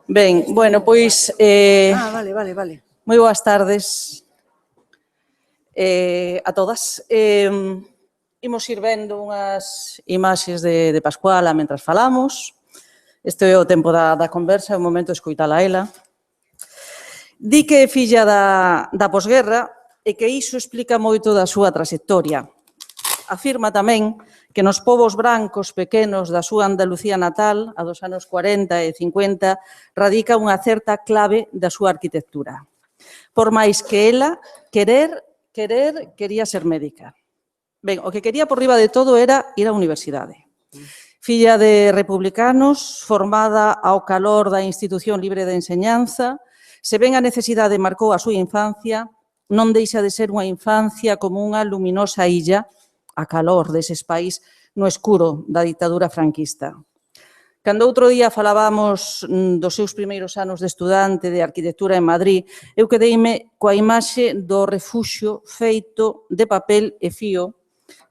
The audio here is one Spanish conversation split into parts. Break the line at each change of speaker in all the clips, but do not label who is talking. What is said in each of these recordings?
Ben, bueno, pois...
Vale.
Moi boas tardes a todas. Imos ir vendo unhas imaxes de Pascuala mentras falamos. Este é o tempo da conversa, é o momento de escoitala a ela. Di que é filla da posguerra e que iso explica moito da súa trayectoria. Afirma tamén que nos povos brancos pequenos da súa Andalucía natal, a dos anos 40 e 50, radica unha certa clave da súa arquitectura. Por máis que ela quería ser médica. Ben, o que quería por riba de todo era ir á universidade. Filla de republicanos, formada ao calor da institución libre de enseñanza, se ben a necesidade marcou a súa infancia, non deixa de ser unha infancia como unha luminosa illa a calor deses país no escuro da ditadura franquista. Cando outro día falábamos dos seus primeiros anos de estudante de arquitectura en Madrid, eu quedeime coa imaxe do refuxio feito de papel e fío,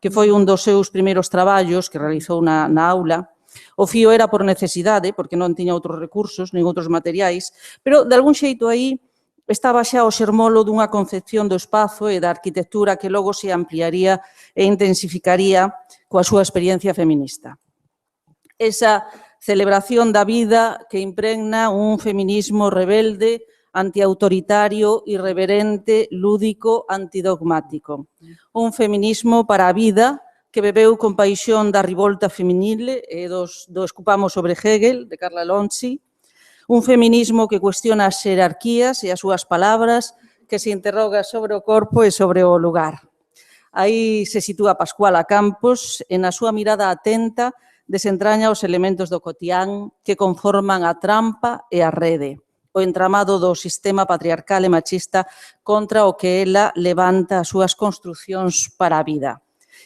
que foi un dos seus primeiros traballos que realizou na aula. O fío era por necesidade, porque non tiña outros recursos, nin outros materiais, pero de algún xeito aí estaba xa o xermolo dunha concepción do espazo e da arquitectura que logo se ampliaría e intensificaría coa súa experiencia feminista. Esa celebración da vida que impregna un feminismo rebelde, antiautoritario, irreverente, lúdico, antidogmático. Un feminismo para a vida que bebeu con paixón da revolta feminil e do Escupamos sobre Hegel, de Carla Lonchi. Un feminismo que cuestiona as xerarquías e as súas palabras, que se interroga sobre o corpo e sobre o lugar. Aí se sitúa Pascuala Campos e na súa mirada atenta desentraña os elementos do cotián que conforman a trampa e a rede, o entramado do sistema patriarcal e machista contra o que ela levanta as súas construcións para a vida.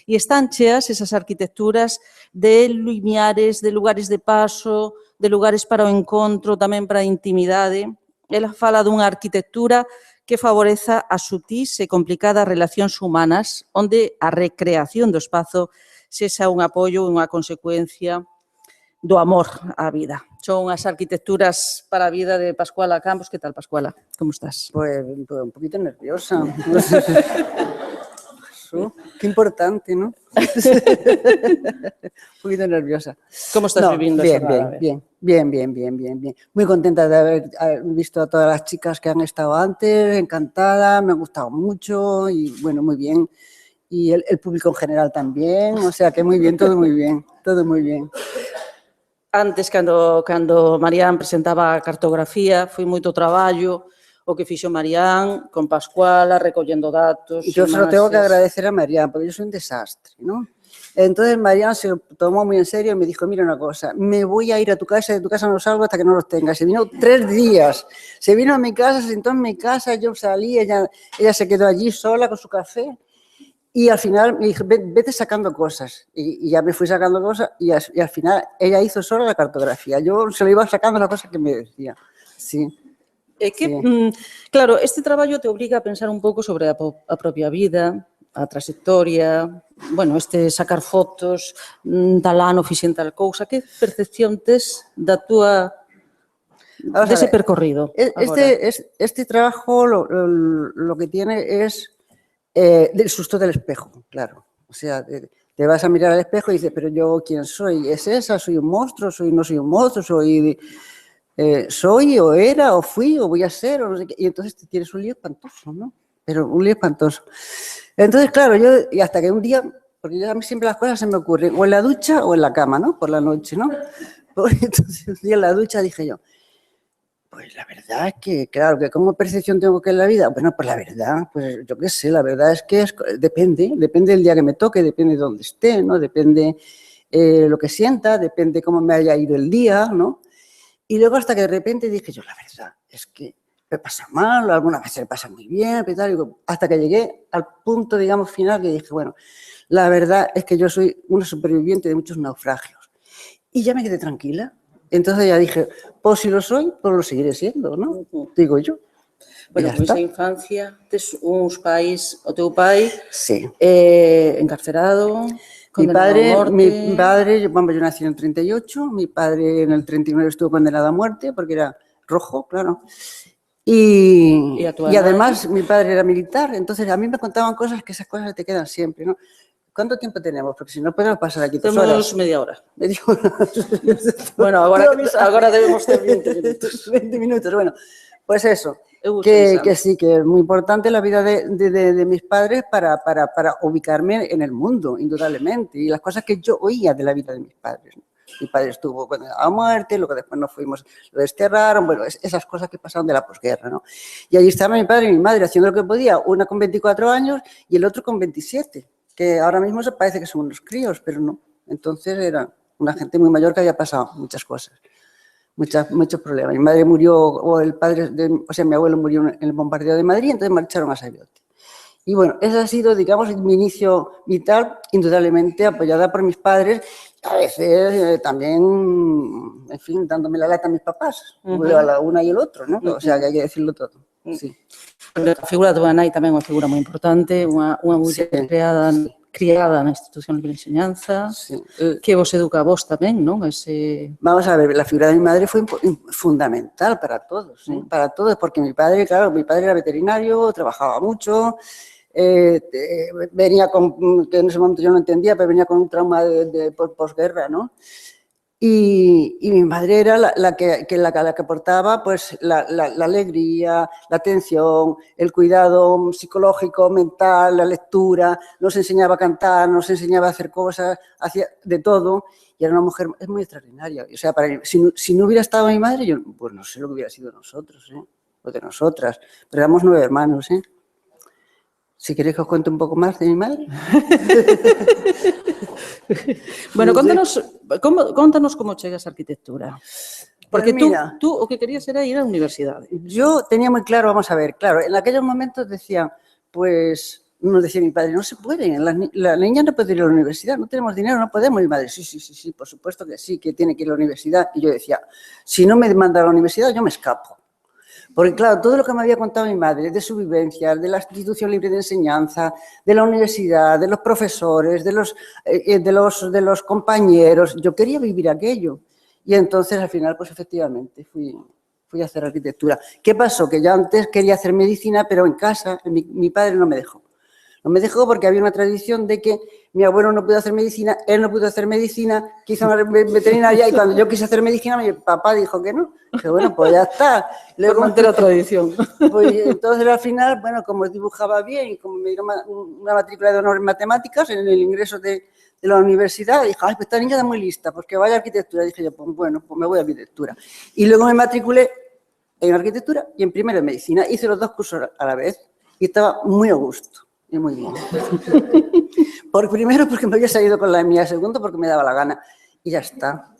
E están cheas esas arquitecturas de limiares, de lugares de paso, de lugares para o encontro, tamén para a intimidade. Ela fala dunha arquitectura que favoreza as sutís e complicadas relacións humanas, onde a recreación do espazo sexa un apoio e unha consecuencia do amor á vida. Son as arquitecturas para a vida de Pascuala Campos. Que tal, Pascuala? Como estás?
Pues un poquito nerviosa. Qué importante, ¿no? Un poquito nerviosa.
¿Cómo estás viviendo esa jornada?
Bien. Muy contenta de haber visto a todas las chicas que han estado antes, encantada, me ha gustado mucho y bueno, muy bien. Y el público en general también, o sea que muy bien, todo muy bien.
Antes, cando Marián presentaba a cartografía, foi moito traballo o que fixo Marián con Pascuala, recollendo datos.
Yo se lo tengo que agradecer a Marián, porque yo soy un desastre, ¿no? Entonces Marián se lo tomó muy en serio y me dijo, mira una cosa, me voy a ir a tu casa y de tu casa no salgo hasta que no los tengas. Se vino 3 días, se vino a mi casa, se sentó en mi casa, yo salí, ella se quedó allí sola con su café. Y al final me dije, vete sacando cosas. Y ya me fui sacando cosas y al final ella hizo sola la cartografía. Yo se lo iba sacando las cosas que me decía. Sí.
Claro, este traballo te obriga a pensar un pouco sobre a propia vida, a trayectoria, bueno, sacar fotos, tal ano fixen tal cousa. Que percepción tes da túa dese percorrido?
Este trabajo lo que tiene es del susto del espejo, claro. O sea, te vas a mirar al espejo y dices, pero yo, ¿quién soy? ¿Es esa? ¿Soy un monstruo? ¿No soy un monstruo? ¿Soy o era o fui o voy a ser? O no sé qué. Y entonces tienes un lío espantoso, ¿no? Pero un lío espantoso. Entonces, claro, y hasta que un día, porque a mí siempre las cosas se me ocurren, o en la ducha o en la cama, ¿no? Por la noche, ¿no? Entonces, un día en la ducha dije yo, pues la verdad es que, claro, que ¿cómo percepción tengo que en la vida? Bueno, pues la verdad, pues yo qué sé, la verdad es que depende del día que me toque, depende de dónde esté, ¿no? Depende lo que sienta, depende cómo me haya ido el día, ¿no? Y luego hasta que de repente dije yo, la verdad es que me pasa mal, algunas veces me pasa muy bien, hasta que llegué al punto, digamos, final que dije, bueno, la verdad es que yo soy una superviviente de muchos naufragios. Y ya me quedé tranquila. Entonces ya dije, pues si lo soy, pues lo seguiré siendo, ¿no? Digo yo.
Bueno, pois a infancia, tes uns pais, o teu pai
sí.
Encarcerado.
Mi padre, bueno, yo nací en el 38, mi padre en el 39 estuvo condenado a muerte porque era rojo, claro. Y además mi padre era militar, entonces a mí me contaban cosas que esas cosas te quedan siempre, ¿no? ¿Cuánto tiempo tenemos? Porque si no podemos pasar aquí 2 horas.
Tenemos media hora.
Media hora.
Bueno, ahora debemos tener 20 minutos.
20 minutos, bueno. Pues eso, que sí, que es muy importante la vida de mis padres para ubicarme en el mundo, indudablemente. Y las cosas que yo oía de la vida de mis padres, ¿no? Mi padre estuvo condenado a muerte, luego después nos fuimos, lo desterraron, bueno, esas cosas que pasaron de la posguerra, ¿no? Y allí estaban mi padre y mi madre haciendo lo que podía, una con 24 años y el otro con 27, que ahora mismo se parece que son unos críos, pero no. Entonces era una gente muy mayor que había pasado muchas cosas, muchos problemas. Mi madre murió, mi abuelo murió en el bombardeo de Madrid, entonces marcharon a Sabiote. Y bueno, ese ha sido, digamos, mi inicio vital, indudablemente apoyada por mis padres, a veces también, en fin, dándome la lata a mis papás, a la una y el otro, ¿no? O sea, que hay que decirlo todo, sí.
A figura da tua nai tamén é unha figura moi importante, unha muller criada na Institución Libre de Enseñanza, que vos educa a vos tamén, non?
Vamos a ver, la figura de mi madre fue fundamental para todos, porque mi padre, claro, mi padre era veterinario, trabajaba mucho, venía con, que en ese momento yo no entendía, pero venía con un trauma de posguerra, ¿no? Y mi madre era la que aportaba pues, la alegría, la atención, el cuidado psicológico, mental, la lectura, nos enseñaba a cantar, nos enseñaba a hacer cosas, hacía de todo, y era una mujer muy extraordinaria. O sea, si no hubiera estado mi madre, yo pues no sé lo que hubiera sido de nosotros, o de nosotras, pero éramos 9 hermanos, Si queréis que os cuente un poco más de mi madre.
Bueno, contanos como chegas a arquitectura. Porque tú o que querías era ir á universidade.
Yo tenía muy claro, vamos a ver, claro, en aquellos momentos decían, pues, nos decía mi padre, no se puede, la niña no puede ir a la universidad, no tenemos dinero, no podemos. Y mi madre, sí, por supuesto que sí, que tiene que ir a la universidad. Y yo decía, si no me manda a la universidad, yo me escapo. Porque, claro, todo lo que me había contado mi madre, de su vivencia, de la Institución Libre de Enseñanza, de la universidad, de los profesores, de los compañeros, yo quería vivir aquello. Y entonces, al final, pues efectivamente, fui a hacer arquitectura. ¿Qué pasó? Que yo antes quería hacer medicina, pero en casa mi padre no me dejó. No me dejó porque había una tradición de que mi abuelo no pudo hacer medicina, él no pudo hacer medicina, quiso una veterinaria y cuando yo quise hacer medicina, mi papá dijo que no. Dije, bueno, pues ya está.
Luego manté la tradición.
Pues entonces al final, bueno, como dibujaba bien y como me dieron una matrícula de honor en matemáticas en el ingreso de la universidad, dije, ay, pues esta niña está muy lista, pues que vaya a arquitectura. Dije yo, pues bueno, pues me voy a arquitectura. Y luego me matriculé en arquitectura y en primero en medicina. Hice los 2 cursos a la vez y estaba muy a gusto. Y muy bien. Primero porque me había salido con la mía, segundo porque me daba la gana. Y ya está.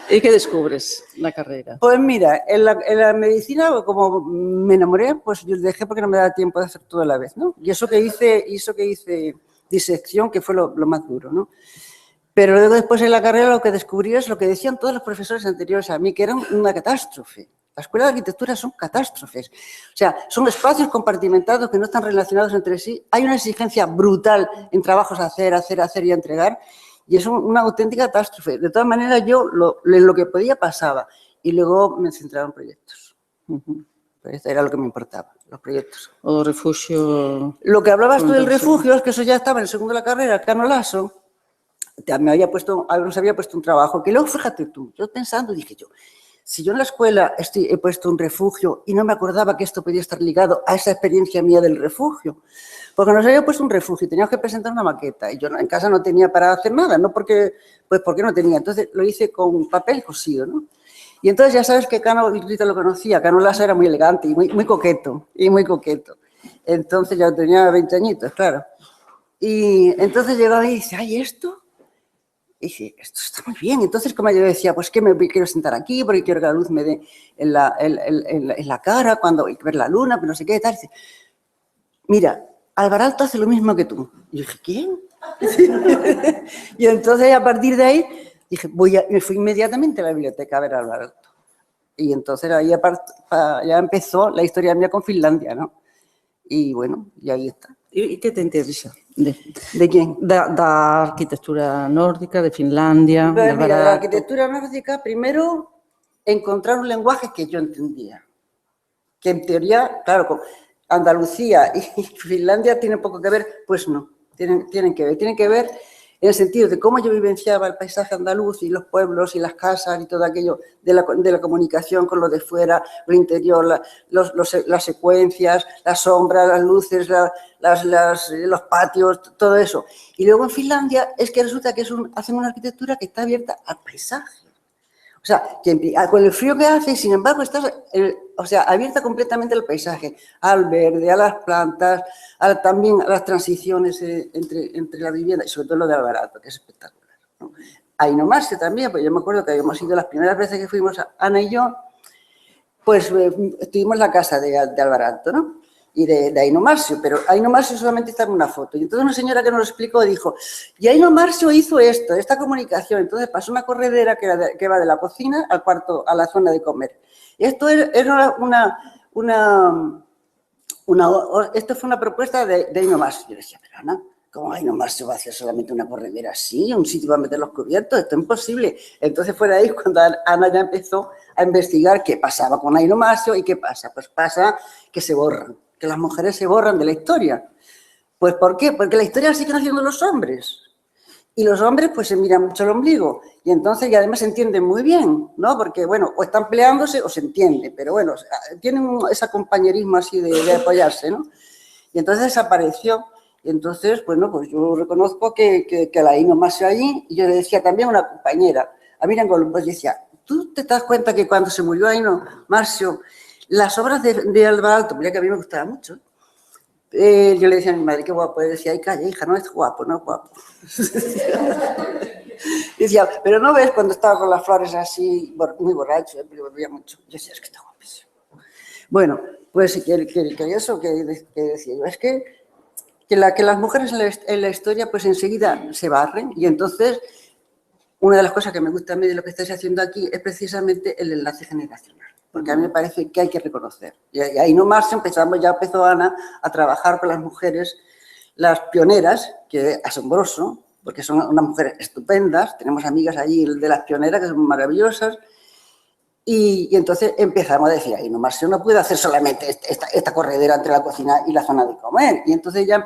¿Y qué descubres la carrera?
Pues mira, en la medicina, como me enamoré, pues yo dejé porque no me daba tiempo de hacer todo a la vez, ¿no? Y eso que hice disección, que fue lo más duro, ¿no? Pero luego después en la carrera lo que descubrí es lo que decían todos los profesores anteriores a mí, que era una catástrofe. La escuela de arquitectura son catástrofes. O sea, son espacios compartimentados que no están relacionados entre sí. Hay una exigencia brutal en trabajos a hacer y a entregar. Y es una auténtica catástrofe. De todas maneras, yo lo que podía pasaba. Y luego me centraba en proyectos. Pues era lo que me importaba, los proyectos.
O refugio...
Lo que hablabas tú del refugio, es que eso ya estaba en el segundo de la carrera, el Cano Lasso. Nos había puesto un trabajo que luego, fíjate tú, yo pensando dije yo, si yo en la escuela he puesto un refugio y no me acordaba que esto podía estar ligado a esa experiencia mía del refugio, porque nos había puesto un refugio y teníamos que presentar una maqueta y yo en casa no tenía para hacer nada, no porque no tenía, entonces lo hice con papel cosido, ¿no? Y entonces ya sabes que Cano, Rita lo conocía, Cano Lasso era muy elegante y muy coqueto, entonces ya tenía 20 añitos, claro. Y entonces llegaba y dice, ay, ¿esto? Y dije, esto está muy bien. Entonces, como yo decía, pues que me quiero sentar aquí porque quiero que la luz me dé en la cara cuando hay que ver la luna, pero no sé qué, tal. Dice, mira, Alvaralto hace lo mismo que tú. Y yo dije, ¿quién? Y entonces, a partir de ahí, dije, me fui inmediatamente a la biblioteca a ver a Alvaralto. Y entonces ahí ya empezó la historia mía con Finlandia, ¿no? Y bueno, y ahí está.
E que te interesa?
De quen?
Da arquitectura nórdica, de Finlandia,
Pues
del
mira, de la
barato.
arquitectura nórdica, primero encontrar un lenguaje que yo entendía. Que en teoría, claro, con Andalucía y Finlandia tienen poco que ver, pues no, tienen que ver en el sentido de cómo yo vivenciaba el paisaje andaluz y los pueblos y las casas y todo aquello de la comunicación con lo de fuera, lo interior, las secuencias, las sombras, las luces, los patios, todo eso. Y luego en Finlandia es que resulta que hacen una arquitectura que está abierta al paisaje. O sea, con el frío que hace, sin embargo, estás abierta completamente al paisaje, al verde, a las plantas, también a las transiciones entre la vivienda y sobre todo lo de Alvarado, que es espectacular, ¿no? Ahí nomás también, pues yo me acuerdo que habíamos ido las primeras veces que fuimos, Ana y yo, pues estuvimos en la casa de Alvarado, ¿no? Y de Aino Marcio, pero Aino Marcio solamente está en una foto. Y entonces una señora que nos lo explicó dijo, y Aino Marcio hizo esta comunicación. Entonces pasó una corredera que va de la cocina al cuarto, a la zona de comer. Esto era esto fue una propuesta de Aino Marcio. Yo decía, pero Ana, ¿cómo Aino Marcio va a hacer solamente una corredera así? Un sitio para meter los cubiertos, esto es imposible. Entonces fue de ahí cuando Ana ya empezó a investigar qué pasaba con Aino Marcio y qué pasa. Pues pasa que se borran, que las mujeres se borran de la historia. Pues ¿por qué? Porque la historia la siguen haciendo los hombres. Y los hombres pues se miran mucho el ombligo. Y entonces, y además se entienden muy bien, ¿no? Porque, bueno, o están peleándose o se entiende. Pero bueno, tienen ese compañerismo así de apoyarse, ¿no? Y entonces desapareció. Y entonces, bueno, pues yo reconozco que la Aino Marcio allí, y yo le decía también a una compañera, a Miriam Golub, pues decía, ¿tú te das cuenta que cuando se murió Aino Marcio, las obras de Alvarado, mira que a mí me gustaba mucho, yo le decía a mi madre, qué guapo, y decía, ay, calla, hija, no es guapo, no es guapo. Decía, pero no ves cuando estaba con las flores así, muy borracho, pero bebía mucho. Yo decía, es que está guapísimo. Bueno, pues que eso que decía yo, es que las mujeres en la historia pues enseguida se barren y entonces una de las cosas que me gusta a mí de lo que estáis haciendo aquí es precisamente el enlace generacional, porque a mí me parece que hay que reconocer. Y ahí nomás ya empezó Ana a trabajar con las mujeres, las pioneras, que es asombroso, porque son unas mujeres estupendas, tenemos amigas allí de las pioneras que son maravillosas, y entonces empezamos a decir, ahí nomás yo no puedo hacer solamente esta corredera entre la cocina y la zona de comer. Y entonces ya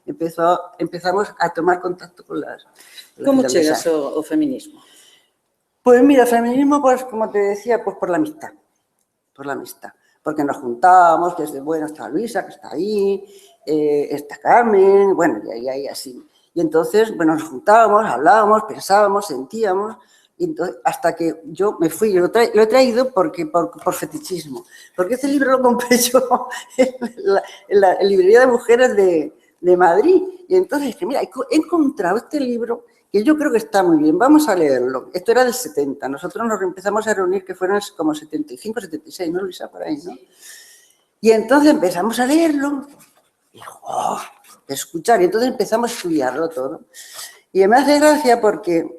empezamos a tomar contacto con las...
Como chegas ao feminismo?
Pues mira, el feminismo, pues como te decía, pues por la amistad. Por la amistad. Porque nos juntábamos, que bueno, está Luisa, que está ahí, está Carmen, bueno, y así. Y entonces, bueno, nos juntábamos, hablábamos, pensábamos, sentíamos, y entonces, hasta que yo me fui, lo he traído por fetichismo. Porque este libro lo compré yo en la librería de mujeres de Madrid. Y entonces dije, mira, he encontrado este libro que yo creo que está muy bien, vamos a leerlo. Esto era del 70, nosotros nos empezamos a reunir, que fueron como 75, 76, ¿no, Luisa? Por ahí, ¿no? Y entonces empezamos a leerlo, y escuchar, y entonces empezamos a estudiarlo todo. Y me hace gracia porque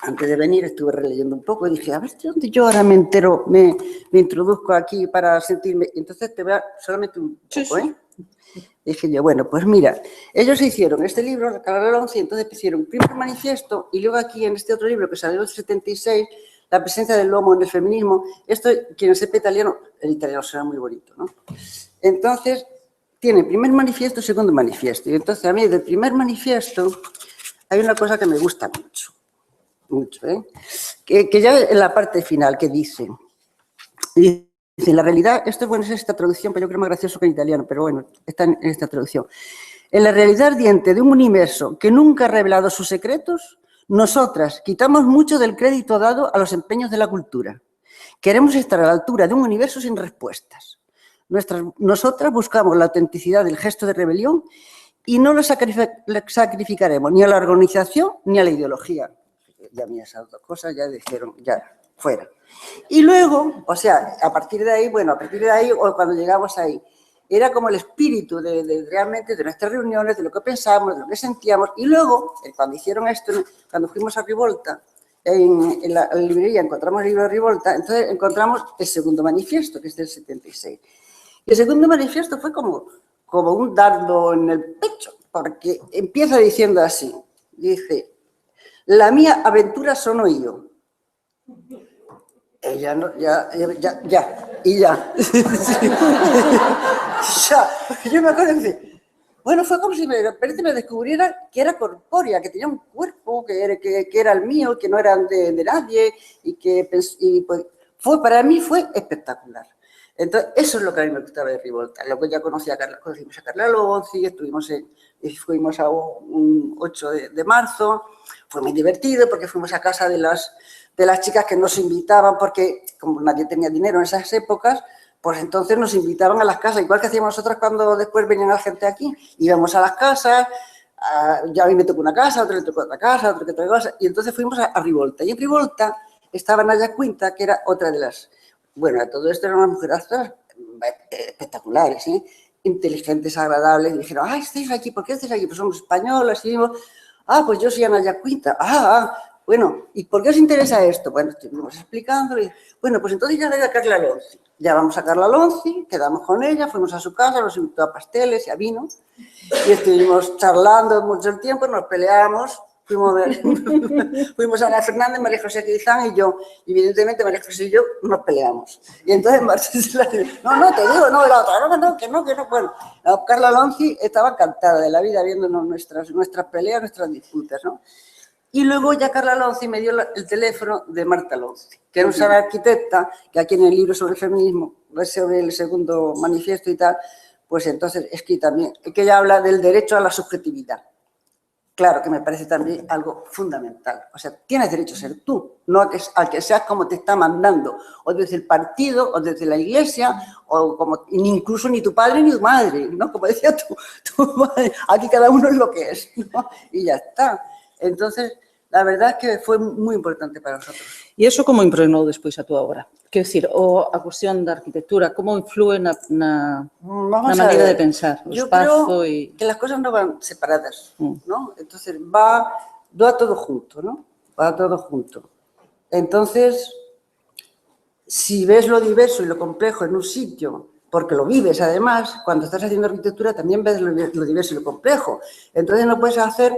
antes de venir estuve releyendo un poco y dije, a ver, ¿de dónde yo ahora me entero, me introduzco aquí para sentirme? Entonces te voy a solamente un poco, ¿eh? Dije yo, bueno, pues mira, ellos hicieron este libro, Recalar el 11, y entonces hicieron un primer manifiesto y luego aquí en este otro libro que salió en el 76, la presencia del homo en el feminismo. Esto, quien sepa italiano, el italiano será muy bonito, ¿no? Entonces, tiene primer manifiesto y segundo manifiesto. Y entonces a mí del primer manifiesto hay una cosa que me gusta mucho, ¿eh? Que ya en la parte final que dice, en la realidad, esto bueno, es esta traducción, pero yo creo más gracioso que en italiano, pero bueno, está en esta traducción. En la realidad ardiente de un universo que nunca ha revelado sus secretos, nosotras quitamos mucho del crédito dado a los empeños de la cultura. Queremos estar a la altura de un universo sin respuestas. Nosotras buscamos la autenticidad del gesto de rebelión y no lo sacrificaremos ni a la organización ni a la ideología. Ya mira, esas dos cosas ya dijeron, ya, fuera. Y luego, o sea, a partir de ahí, o cuando llegamos ahí, era como el espíritu realmente de nuestras reuniones, de lo que pensábamos, de lo que sentíamos. Y luego, cuando hicieron esto, cuando fuimos a Rivolta, en la librería encontramos el libro de Rivolta, entonces encontramos el segundo manifiesto, que es del 76. Y el segundo manifiesto fue como como un dardo en el pecho, porque empieza diciendo así, dice, la mía aventura sono yo. Ella no, ya, y ya. Ya, yo me acuerdo de, bueno, fue como si de repente me descubriera que era corpórea, que tenía un cuerpo, que era el mío, que no era de nadie, y pues, para mí fue espectacular. Entonces, eso es lo que a mí me gustaba de Rivolta. Luego ya conocimos a Carla Lonzi, fuimos a un 8 de marzo, fue muy divertido porque fuimos a casa de las chicas que nos invitaban, porque como nadie tenía dinero en esas épocas, pues entonces nos invitaban a las casas, igual que hacíamos nosotras cuando después venían la gente aquí, íbamos a las casas, ya a mí me tocó una casa, a otro le tocó otra casa, otro que otra cosa, y entonces fuimos a Rivolta. Y en Rivolta estaba Naya Quinta, que era otra de las... Bueno, todo esto eran unas mujeres espectaculares, ¿eh? Inteligentes, agradables, y dijeron, estáis aquí, ¿por qué estáis aquí? Pues somos españolas, y dijimos, pues yo soy Naya Quinta, bueno, ¿y por qué os interesa esto? Bueno, estuvimos explicándole, bueno, pues entonces ya voy a Carla Lonzi. Ya vamos a Carla Lonzi, quedamos con ella, fuimos a su casa, nos invitó a pasteles y a vino, y estuvimos charlando mucho tiempo, nos peleamos, fuimos a Ana Fernández, María José Quizán y yo, y evidentemente María José y yo nos peleamos. Y entonces Marcela dice, no, te digo, no, la otra, no, que no, bueno. Carla Lonzi estaba encantada de la vida viéndonos nuestras peleas, nuestras disputas, ¿no? Y luego ya Carla Lonzi me dio el teléfono de Marta Lonzi, que era una arquitecta, que aquí en el libro sobre el feminismo, sobre el segundo manifiesto y tal, pues entonces es que también, que ella habla del derecho a la subjetividad. Claro, que me parece también algo fundamental. O sea, tienes derecho a ser tú, no al que seas como te está mandando, o desde el partido, o desde la iglesia, o como incluso ni tu padre ni tu madre, ¿no? Como decía tu madre, aquí cada uno es lo que es, ¿no? Y ya está. Entonces, la verdad es que fue muy importante para nosotros.
E iso como impregnou despois a túa obra? Quero dicir, a cuestión da arquitectura, como influe na maneira de pensar, o espazo
e... que las cosas no van separadas, ¿no? Entonces, va todo junto, ¿no? Va todo junto. Entonces, si ves lo diverso y lo complejo en un sitio, porque lo vives además, cuando estás haciendo arquitectura también ves lo diverso y lo complejo. Entonces, no puedes hacer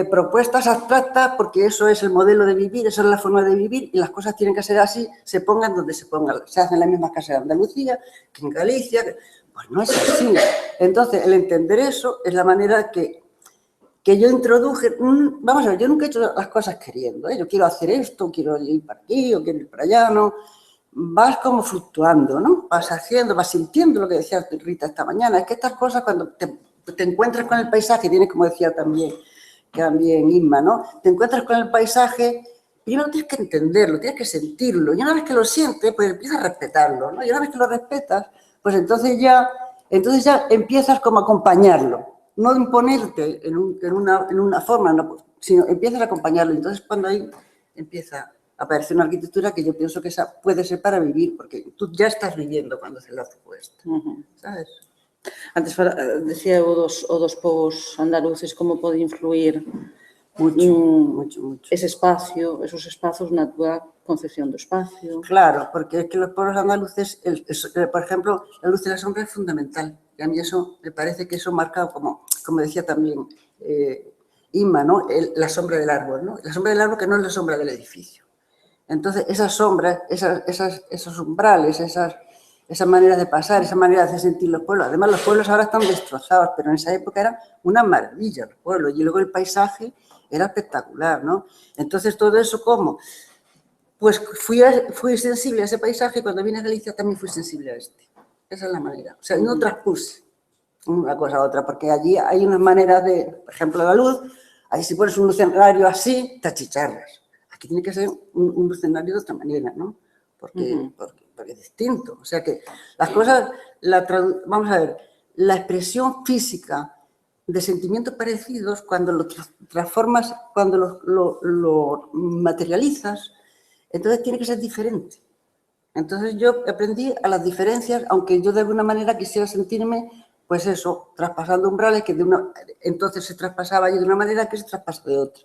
propuestas abstractas porque eso es el modelo de vivir, esa es la forma de vivir y las cosas tienen que ser así, se pongan donde se pongan. Se hacen en las mismas casas de Andalucía que en Galicia, pues no es así. Entonces, el entender eso es la manera que yo introduje. Vamos a ver, yo nunca he hecho las cosas queriendo, ¿eh? Yo quiero hacer esto, quiero ir para aquí o quiero ir para allá, ¿no? Vas como fluctuando, ¿no? Vas haciendo, vas sintiendo lo que decía Rita esta mañana. Es que estas cosas cuando te encuentras con el paisaje, tienes, como decía también Inma, ¿no? Te encuentras con el paisaje, primero tienes que entenderlo, tienes que sentirlo, y una vez que lo sientes, pues empiezas a respetarlo, ¿no? Y una vez que lo respetas, pues entonces ya empiezas como a acompañarlo, no imponerte en una forma, no, sino empiezas a acompañarlo. Entonces cuando ahí empieza a aparecer una arquitectura que yo pienso que esa puede ser para vivir, porque tú ya estás viviendo cuando haces la propuesta, ¿sabes?
Antes decía o dos povos andaluces como pode influir
mucho.
esos espazos na túa concepción do espacio.
Claro, porque es que los pueblos andaluces, por ejemplo, la luz de la sombra es fundamental. Y a mí eso me parece que eso marca, como decía también Inma, ¿no? La sombra del árbol, ¿no? La sombra del árbol que no es la sombra del edificio. Entonces, esas sombras, esos umbrales, esas maneras de pasar, esa manera de sentir los pueblos. Además, los pueblos ahora están destrozados, pero en esa época era una maravilla los pueblos. Y luego el paisaje era espectacular, ¿no? Entonces, todo eso, ¿cómo? Pues fui sensible a ese paisaje y cuando vine a Galicia también fui sensible a este. Esa es la manera. O sea, no transpuse una cosa a otra, porque allí hay unas maneras de, por ejemplo, la luz, ahí si pones un escenario así, te achicharras. Aquí tiene que ser un escenario de otra manera, ¿no? Porque es distinto. O sea que las cosas, vamos a ver, la expresión física de sentimientos parecidos, cuando lo transformas, cuando lo materializas, entonces tiene que ser diferente. Entonces yo aprendí a las diferencias, aunque yo de alguna manera quisiera sentirme, pues eso, traspasando umbrales, que entonces se traspasaba yo de una manera que se traspasa de otra.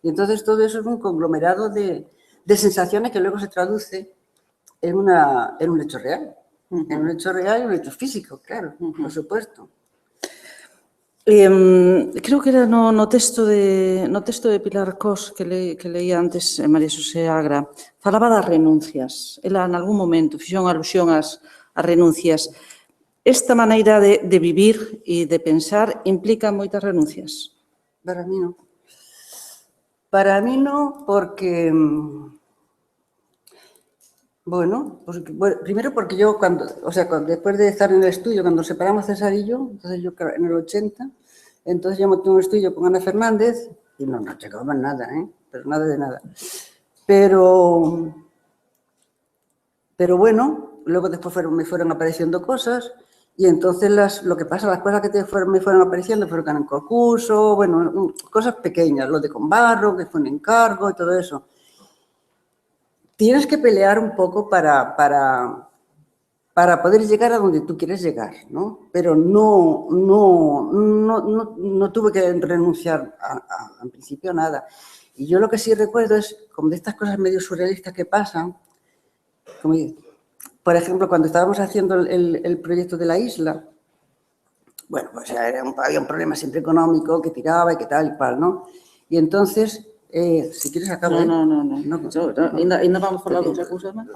Y entonces todo eso es un conglomerado de sensaciones que luego se traduce en un hecho real. En un hecho real y un hecho físico, claro, por supuesto.
Creo que era no texto de Pilar Cos que leía antes María Xosé Agra, falaba das renuncias. Ela, en algún momento, fixo unha alusión ás renuncias. Esta maneira de vivir e de pensar implica moitas renuncias?
Para mí no. Para mí no, porque... Bueno, primero porque yo después de estar en el estudio, cuando separamos César y yo, entonces yo en el 80, entonces yo monté un estudio con Ana Fernández y no llegaba nada, pero nada de nada. Pero bueno, luego después me fueron apareciendo cosas y entonces las cosas que me fueron apareciendo fueron en concurso, bueno, cosas pequeñas, lo de con barro, que fue un encargo y todo eso. Tienes que pelear un poco para poder llegar a donde tú quieres llegar, ¿no? Pero no tuve que renunciar en principio a nada. Y yo lo que sí recuerdo es, como de estas cosas medio surrealistas que pasan, como, por ejemplo, cuando estábamos haciendo el proyecto de la isla, bueno, pues había un problema siempre económico que tiraba y que tal y cual, ¿no? Y entonces... si quieres acabo.
No. Ainda vamos a falar de outra cousa máis.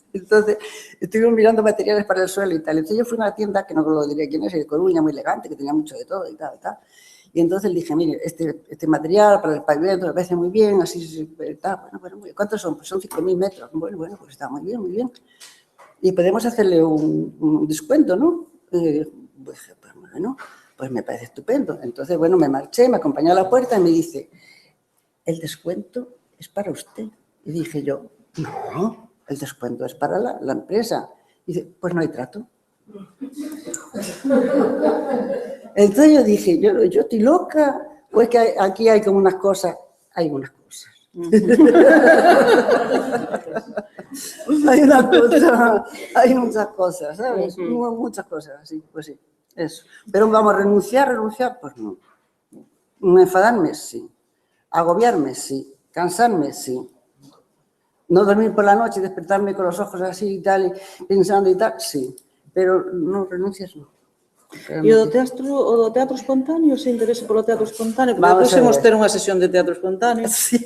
Entonces, estuvimos mirando materiales para el suelo y tal. Entonces yo fui a una tienda, que no lo diré quién es, de Coruña, muy elegante, que tenía mucho de todo y tal, y tal. Y entonces le dije, mire, este material para el pavimento me parece muy bien, así, tal. Bueno, muy bien. ¿Cuántos son? Pues son 5.000 metros. Bueno, pues está muy bien, muy bien. Y podemos hacerle un descuento, ¿no? Pues bueno, pues me parece estupendo. Entonces, bueno, me marché, me acompañó a la puerta y me dice... el descuento es para usted. Y dije yo, no, el descuento es para la empresa. Y dice, pues no hay trato. Entonces yo dije, yo estoy loca, pues que aquí hay como unas cosas, hay unas cosas. Hay muchas cosas, ¿sabes? Muchas cosas, así, pues sí, eso. Pero vamos, renunciar, pues no. Enfadarme, sí. Agobiarme, sí. Cansarme, sí. No dormir por la noche y despertarme con los ojos así y tal, pensando y tal, sí. Pero no, renuncias no.
E o do teatro espontáneo, se interese polo teatro espontáneo? Porque podemos ter unha sesión de teatro espontáneo.
Sí.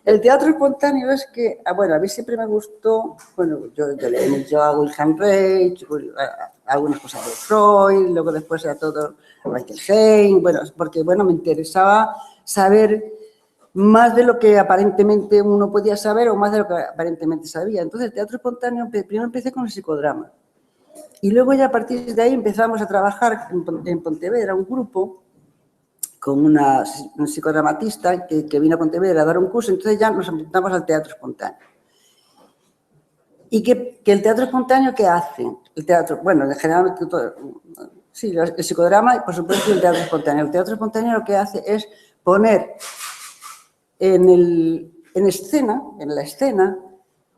El teatro espontáneo es que, bueno, a mí siempre me gustó, bueno, yo a Wilhelm Reich, algunas cosas de Freud, luego después era todo Michael Haydn, bueno, porque, bueno, me interesaba saber más de lo que aparentemente uno podía saber o más de lo que aparentemente sabía. Entonces, el teatro espontáneo, primero empecé con el psicodrama. Y luego ya a partir de ahí empezamos a trabajar en Pontevedra, un grupo, con un psicodramatista que vino a Pontevedra a dar un curso, entonces ya nos apuntamos al teatro espontáneo. ¿Y que el teatro espontáneo qué hace? El teatro, bueno, generalmente todo, sí, el psicodrama y por supuesto el teatro espontáneo. El teatro espontáneo lo que hace es poner en la escena,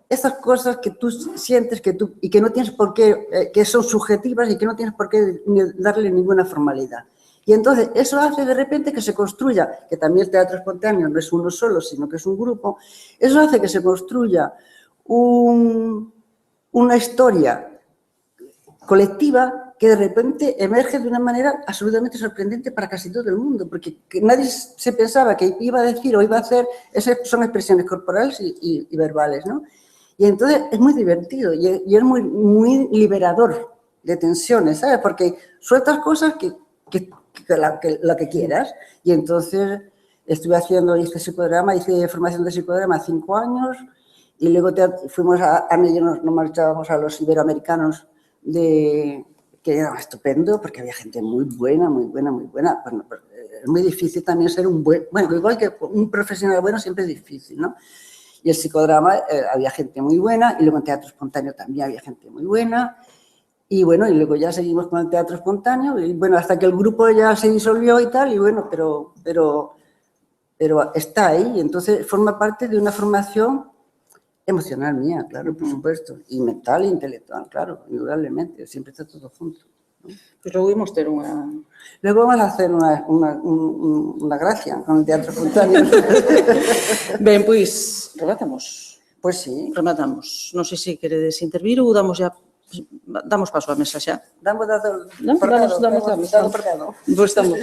esas cosas que tú sientes y que no tienes por qué, que son subjetivas y que no tienes por qué darle ninguna formalidad. Y entonces eso hace de repente que se construya, que también el teatro espontáneo no es uno solo, sino que es un grupo, eso hace que se construya una historia colectiva que de repente emerge de una manera absolutamente sorprendente para casi todo el mundo, porque nadie se pensaba que iba a decir o iba a hacer, esas son expresiones corporales y verbales, ¿no? Y entonces es muy divertido y es muy, muy liberador de tensiones, ¿sabes? Porque sueltas cosas la que quieras. Y entonces hice psicodrama, hice formación de psicodrama 5 años y luego fuimos Ana y yo nos marchábamos a los iberoamericanos que era estupendo porque había gente muy buena. Bueno, es muy difícil también ser bueno, igual que un profesional bueno siempre es difícil, ¿no? Y el psicodrama había gente muy buena y luego en teatro espontáneo también había gente muy buena. Y bueno, y luego ya seguimos con el teatro espontáneo y bueno, hasta que el grupo ya se disolvió y tal, y bueno, pero está ahí. Entonces forma parte de una formación emocional mía, claro, por supuesto, y mental e intelectual, claro, indudablemente, siempre está todo junto, ¿no?
Pues luego vamos a ter unha...
Luego vamos a hacer una gracia con el teatro espontáneo.
Ben, pois, rematamos.
Pues sí.
Rematamos. Non sei se queredes intervir ou damos ya Pues, damos paso á mesa xa.
Damos dado
Non? Damos a mesa.
dado por dado.
Pois damos.